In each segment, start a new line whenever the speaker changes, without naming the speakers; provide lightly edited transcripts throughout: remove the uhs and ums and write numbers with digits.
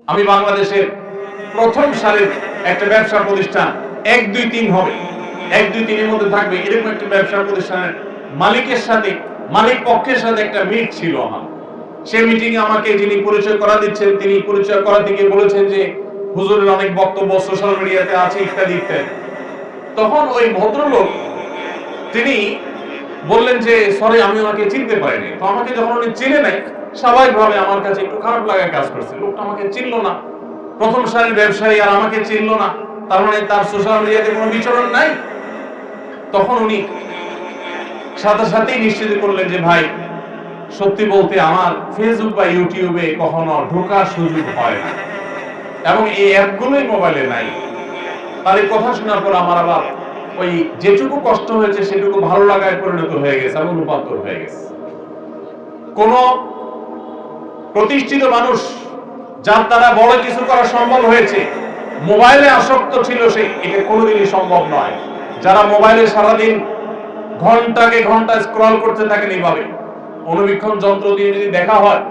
আমি বাংলাদেশের প্রথম সারির একটা ব্যবসা প্রতিষ্ঠান 1 2 3 হবে, 1 2 3 এর মধ্যে থাকবে এরকম একটা ব্যবসা প্রতিষ্ঠানের মালিকের সাথে, মালিক পক্ষের সাথে একটা মিট ছিল আমার। সেই মিটিং এ আমাকে যিনি পরিচয় করা দিচ্ছেন, তিনি পরিচয় করা থেকে বলেছেন যে হুজুরের অনেক বক্তব্য সোশ্যাল মিডিয়াতে আছে ইত্যাদি ইত্যাদি। তখন ওই ভদ্রলোক তিনি বললেন যে সরি আমি ওনাকে চিনতে পারিনি। তো আমাকে যখন উনি চিনে নাই, স্বাভাবিকভাবে আমার কাছে একটু খারাপ লাগা কাজ করছে। লোকটা আমাকে চিনলো না, প্রথম সারির ব্যবসায়ী আর আমাকে চিনলো না, তার মানে তার সোশ্যাল মিডিয়াতে কোনো বিচরণ নাই। তখন উনি সাথে সাথেই নিশ্চিত করলেন যে ভাই সত্যি বলতে আমার ফেসবুক বা ইউটিউবে কখনো ঢোকার সুযোগ হয় না এবং এই অ্যাপগুলোই মোবাইলে নাই। তার এই কথা শোনার পর আমার আবার ওই যেটুকু কষ্ট হয়েছে সেটুকু ভালো লাগায় পরিণত হয়ে গেছে এবং রূপান্তর হয়ে গেছে। কোন প্রতিষ্ঠিত মানুষ যার দ্বারা বড় কিছু করা সম্ভব হয়েছে মোবাইলে আসক্ত ছিল সে, এটা কোনোদিনই সম্ভব নয়। যারা মোবাইলে সারাদিন ঘন্টাকে ঘন্টা স্ক্রল করতে থাকেন এইভাবে, অনুবীক্ষণ যন্ত্র দিয়ে যদি দেখা হয়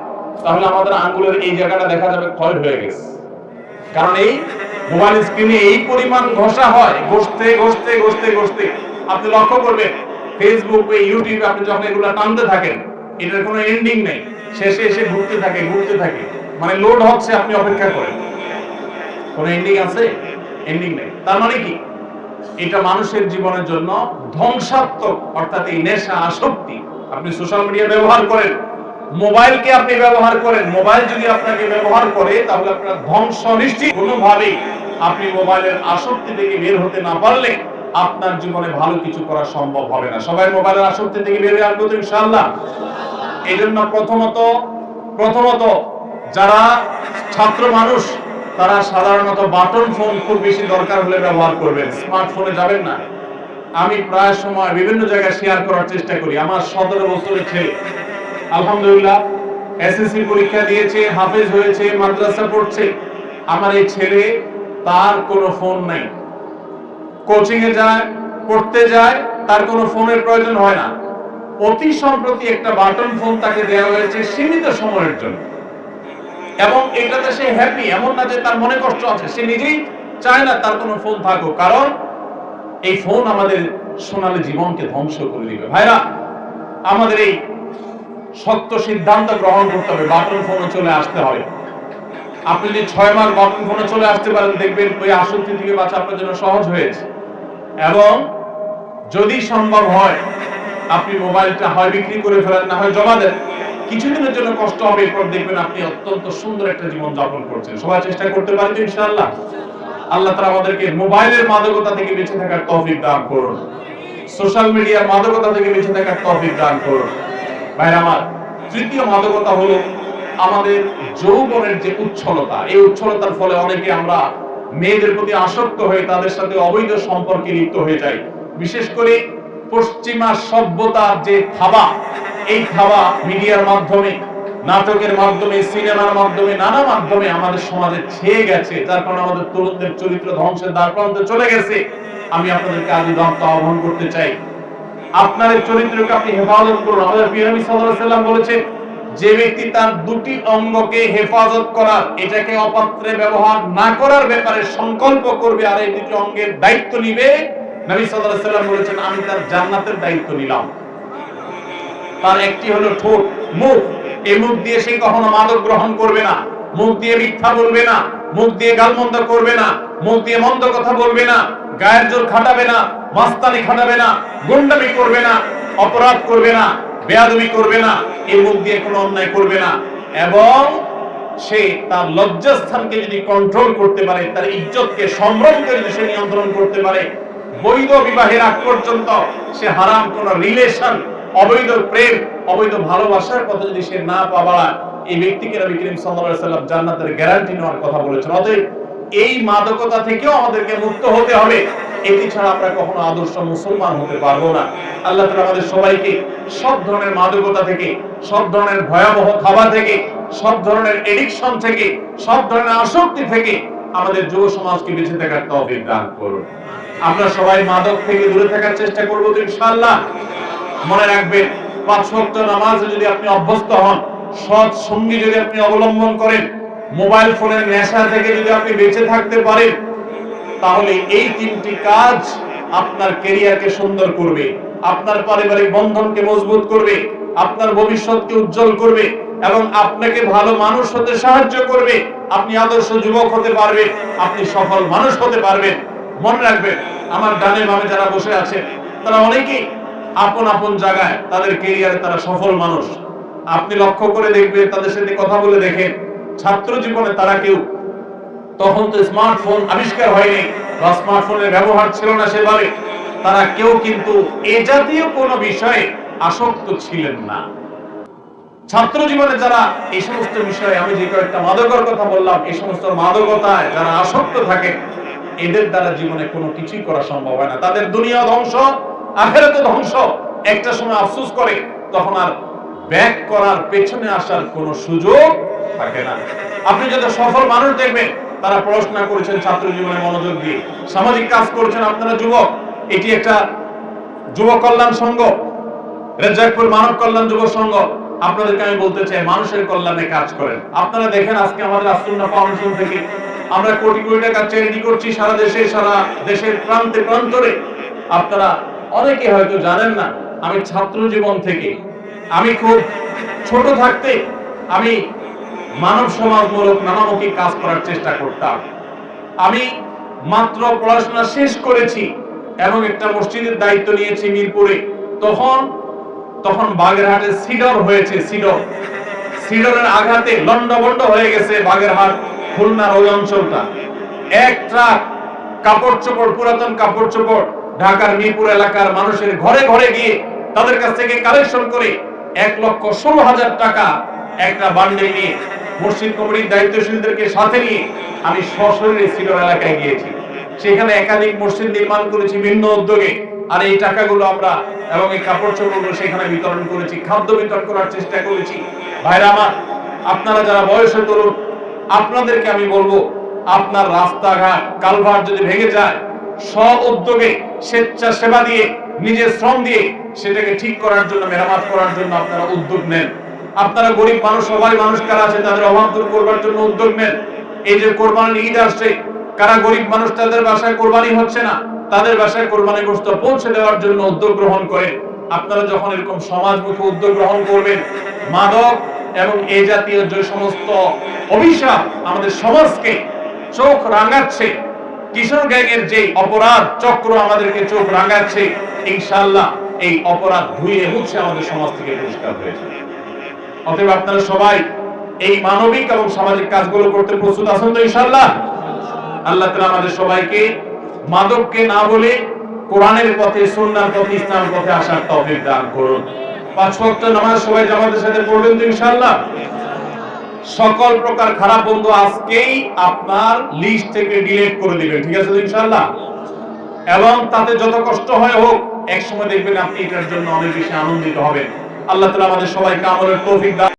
তাহলে আমাদের আঙ্গুলের এই জায়গাটা দেখা যাবে ক্ষয় হয়ে গেছে। কারণ এই মোবাইল স্ক্রিনে এই পরিমাণ ঘষা হয়, ঘষতে ঘষতে ঘষতে ঘষতে আপনি লক্ষ্য করবেন ফেসবুক বা ইউটিউবে আপনি যখন এগুলো টানতে থাকেন এটার কোনো এন্ডিং নেই, শেষে এসে ঘুরতে থাকে ঘুরতে থাকে, মানে লোড হচ্ছে আপনি অপেক্ষা করেন, কোনো এন্ডিং আছে? এন্ডিং নেই। তার মানে কি এটা মানুষের জীবনের জন্য ধ্বংসাত্মক, অর্থাৎ এই নেশা আসক্তি। আপনি সোশ্যাল মিডিয়া ব্যবহার করেন, মোবাইলকে আপনি ব্যবহার করেন, মোবাইল যদি আপনাকে ব্যবহার করে তাহলে আপনার ধ্বংস নিশ্চিত। কোনোভাবেই আপনি মোবাইলের আসক্তি থেকে বের হতে না পারলে আপনার জীবনে ভালো কিছু করা সম্ভব হবে না। সবাই মোবাইলের আসক্তি থেকে বের হয়ে আসবো তো ইনশাআল্লাহ। এই জন্য প্রথমত যারা ছাত্র মানুষ তারা সাধারণত বাটন ফোন খুব বেশি দরকার হলে ব্যবহার করবেন, স্মার্টফোনে যাবেন না। আমি প্রায় সময় বিভিন্ন জায়গায় শেয়ার করার চেষ্টা করি। আমার 17 বছরের ছেলে আলহামদুলিল্লাহ এসএসসি পরীক্ষা দিয়েছে, হাফেজ হয়েছে, মাদ্রাসা পড়ছে। আমার এই ছেলে তার কোনো ফোন নাই, কোচিং এ যায়, পড়তে যায়, তার কোনো ফোনের প্রয়োজন হয় না। অতি সম্প্রতি একটা বাটন ফোন তাকে দেওয়া হয়েছে সীমিত সময়ের জন্য এবং এটাতে সে হ্যাপি, এমন না যে তার মনে কষ্ট আছে, সে নিজেই চায় না তার কোনো ফোন থাকুক, কারণ এই ফোন আমাদের সোনালী জীবনকে ধ্বংস করে দিবে। ভাইরা, আমাদের এই শক্ত সিদ্ধান্ত গ্রহণ করতে হবে, বাটন ফোনে চলে আসতে হবে। আপনি যদি 6 মাস বাটন ফোনে চলে আসতে পারেন দেখবেন ওই আসক্তি থেকে বাঁচা আপনার জন্য সহজ হয়েছে। এবং যদি সম্ভব হয় আপনি মোবাইলটা হয় বিক্রি করে ফেলেন, না হয় জমা দেন, কিছুদিনের জন্য কষ্ট হবে, এরপর দেখবেন আপনি অত্যন্ত সুন্দর একটা জীবন যাপন করছেন। সবাই চেষ্টা করতে পারবেন ইনশাআল্লাহ। আল্লাহ তাআলা আমাদেরকে মোবাইলের মাদকতা থেকে বেঁচে থাকার তৌফিক দান করুন, সোশ্যাল মিডিয়ার মাদকতা থেকে বেঁচে থাকার তৌফিক দান করুন। ভাইরা আমার, তৃতীয় মাদকতা হলো আমাদের যৌবনের যে উচ্ছলতা। এই উচ্ছলতার ফলে অনেকে আমরা মেয়েদের প্রতি আসক্ত হয়ে তাদের সাথে অবৈধ সম্পর্কে লিপ্ত হয়ে যাই। বিশেষ করে পশ্চিমা সভ্যতার যে থাবা, এই থাবা মিডিয়ার মাধ্যমে, নাটকের মাধ্যমে, সিনেমার মাধ্যমে, নানা মাধ্যমে আমাদের সমাজে ছেয়ে গেছে, যার কারণে আমাদের তরুণদের চরিত্র ধ্বংসের দ্বারপ্রান্তে চলে গেছে। আমি আপনাদেরকে আজ আহ্বান করতে চাই, আপনার চরিত্রকে আপনি হেফাজত করুন। আমাদের প্রিয় নবী সাল্লাল্লাহু আলাইহি ওয়াসাল্লাম বলেছেন, যে ব্যক্তি তার দুটি অঙ্গকে হেফাজত করার, এটাকে অপাত্রে ব্যবহার না করার ব্যাপারে সংকল্প করবে আর এই দুটি অঙ্গের দায়িত্ব নিবে, নবী সাল্লাল্লাহু আলাইহি ওয়াসাল্লাম বলেছেন আমি তার জান্নাতের দায়িত্ব নিলাম। তার একটি হলো ঠোঁট, মুখ। এই মুখ দিয়ে সে কখনো মাদক গ্রহণ করবে না, মুখ দিয়ে মিথ্যা বলবে না, মুখ দিয়ে গালমন্দ করবে না, মুখ দিয়ে মন্দ কথা বলবে না, গায়ের জোর খাটাবে না, মাস্তানি খাটাবে না, গুন্ডামি করবে না, অপরাধ করবে না, বেয়াদবি করবে না, এই মুখ দিয়ে কোনো অন্যায় করবে না। এবং সে তার লজ্জাস্থানকে যদি কন্ট্রোল করতে পারে, তার ইজ্জতকে, সম্ভ্রমকে যদি সে নিয়ন্ত্রণ করতে পারে, বৈধ বিবাহের আগ পর্যন্ত সে হারাম কোন রিলেশন, অবৈধ প্রেম, অবৈধ ভালোবাসার কথা যদি সে না পাওয়া, এই ব্যক্তিকে নবী করিম সাল্লাল্লাহু আলাইহি ওয়াসাল্লাম জান্নাতের গ্যারান্টি নেওয়ার কথা বলেছেন। অতএব এই মাদকতা থেকেও আমাদেরকে মুক্ত হতে হবে, এটি ছাড়া আমরা কখনো আদর্শ মুসলমান হতে পারবো না। আল্লাহ তাআলা আমাদের সবাইকে সব ধরনের মাদকতা থেকে, সব ধরনের ভয়াবহ খাবার থেকে, সব ধরনের এডিকশন থেকে, সব ধরনের আসক্তি থেকে আমাদের যুব সমাজকে বেঁচে থাকার তৌফিক দান করুন। আমরা সবাই মাদক থেকে দূরে থাকার চেষ্টা করব তো ইনশাআল্লাহ। মনে রাখবেন, 5 ওয়াক্ত নামাজে যদি আপনি অভ্যস্ত হন, সৎ সঙ্গী যদি আপনি অবলম্বন করেন, মোবাইল ফোনের নেশা থেকে যদি আপনি বেঁচে থাকতে পারেন, তাহলে এই তিনটি কাজ আপনার ক্যারিয়ারকে সুন্দর করবে, আপনার পারিবারিক বন্ধনকে মজবুত করবে, আপনার ভবিষ্যৎকে উজ্জ্বল করবে এবং আপনাকে ভালো মানুষ হতে সাহায্য করবে। আপনি আদর্শ যুবক হতে পারবেন, আপনি সফল মানুষ হতে পারবেন। মনে রাখবেন, আমার ডানে বামে যারা বসে আছেন তারা অনেকেই আপন আপন জায়গায় তাদের ক্যারিয়ারে তারা সফল মানুষ। আপনি লক্ষ্য করে দেখবেন, তাদের সাথে কথা বলে দেখেন, ছাত্র জীবনে তারা কেউ, তখন তো স্মার্টফোন আবিষ্কার হয়নি বা স্মার্টফোনের ব্যবহার ছিল না সেভাবে, তারা কেউ কিন্তু এ জাতীয় কোনো বিষয়ে আসক্ত ছিলেন না। ছাত্র জীবনে যারা এই সমস্ত বিষয়ে, আমি যে কয়েকটা মাদকের কথা বললাম, এই সমস্ত মাদকতায় যারা আসক্ত থাকে, এদের দ্বারা জীবনে কোনো কিছুই করা সম্ভব হয় না। তাদের দুনিয়া ধ্বংস, আখিরাত ধ্বংস। একটা সময় আফসোস করে, তখন আর ব্যাক করার, পেছনে আসার কোনো সুযোগ থাকে না। আপনি যত সফল মানুষ দেখবেন, তারা পড়াশোনা করেছেন ছাত্র জীবনে মনোযোগ দিয়ে, সামাজিক কাজ করেছেন। আপনারা যুবক, এটি একটা যুব কল্যাণ সংঘ, রেজাকপুর মানব কল্যাণ যুব সংঘ। আপনাদেরকে আমি বলতে চাই, মানুষের কল্যাণে কাজ করেন। আপনারা দেখেন, আজকে আমাদের আসুন্নাহ ফাউন্ডেশন থেকে আমরা কোটি কোটি টাকা চ্যারিটি করছি সারা দেশে, সারা দেশের প্রান্তে প্রান্তরে। আপনারা অনেকে হয়তো জানেন না, আমি ছাত্র জীবন থেকে, আমি খুব ছোট থাকতে আমি মানব সমাজমূলক নানামুখী কাজ করার চেষ্টা করতাম। আমি মাত্র পড়াশোনা শেষ করেছি এবং একটা মসজিদের দায়িত্ব নিয়েছি মিরপুরে। তখন বাগেরহাটে সিডর হয়েছে। সিডরের আঘাতে লন্ডভন্ড হয়ে গেছে বাগেরহাট খুলনার ওই অঞ্চলটা। এক ট্রাক কাপড় চোপড়, পুরাতন কাপড় চোপড় ঢাকার মিরপুর এলাকার মানুষের ঘরে ঘরে গিয়ে তাদের কাছ থেকে কালেকশন করে 1,16,000 টাকা একটা বান্ডেল নিয়ে মসজিদ কমিটির দায়িত্বশীলদেরকে সাথে নিয়ে আমি সশরীরে সিডর এলাকায় গিয়েছি। সেখানে একাধিক মসজিদ নির্মাণ করেছি ভিন্ন উদ্যোগে। আর এই টাকাগুলো আমরা এবং এই কাপড় চোপড়গুলো সেখানে বিতরণ করেছি, খাদ্য বিতরণ করার চেষ্টা করেছি। ভাইরা আমার, আপনারা যারা বয়সে তরুণ, আপনাদেরকে আমি বলবো, আপনার রাস্তাঘাট কালভার্ট যদি ভেঙে যায়, সৎ উদ্যোগে স্বেচ্ছাসেবা দিয়ে, নিজের শ্রম দিয়ে সেটাকে ঠিক করার জন্য, মেরামত করার জন্য আপনারা উদ্যোগ নেন। আপনারা গরিব মানুষ, সবাই মানুষ কারা আছে তাদের অভাব দূর করবার জন্য উদ্যোগ নেন। এই যে কোরবানির ঈদ আসছে, কারা গরিব মানুষ তাদের বাসায় কোরবানি হচ্ছে না, তাদের বাসায় কোরবানি গোশত পৌঁছে দেওয়ার জন্য উদ্যোগ গ্রহণ করেন। আপনারা যখন এরকম সমাজমুখী উদ্যোগ গ্রহণ করবেন, মাদক এবং এই জাতীয় যে সমস্ত অভিশাপ আমাদের সমাজকে চোখ রাঙাচ্ছে, কিশোর গ্যাংয়ের যে অপরাধ চক্র আমাদেরকে চোখ রাঙাচ্ছে, ইনশাআল্লাহ এই অপরাধ ধুয়ে মুছে আমাদের সমাজ থেকে পরিষ্কার হয়ে যাবে। অতএব আপনারা সবাই এই মানবিক এবং সামাজিক কাজগুলো করতে প্রস্তুত আছেন তো ইনশাআল্লাহ? আল্লাহ তাআলা আমাদের সবাইকে মাদককে না বলে কোরআনের পথে, সুন্নাহর পথে, ইসলামের পথে আসার তৌফিক দান করুন। 5 ওয়াক্ত নামাজ সবাই জামাতের সাথে পড়বেন তো ইনশাআল্লাহ? সকল প্রকার খারাপ বন্ধু আজকেই আপনার লিস্ট থেকে ডিলিট করে দিবেন, ঠিক আছে তো ইনশাআল্লাহ? এবং তাতে যত কষ্ট হয় হোক, এক সময় দেখবেন আপনি এটার জন্য অনেক বেশি আনন্দিত হবেন। আল্লাহ তাআলা আমাদের সবাইকে আমলের তৌফিক দান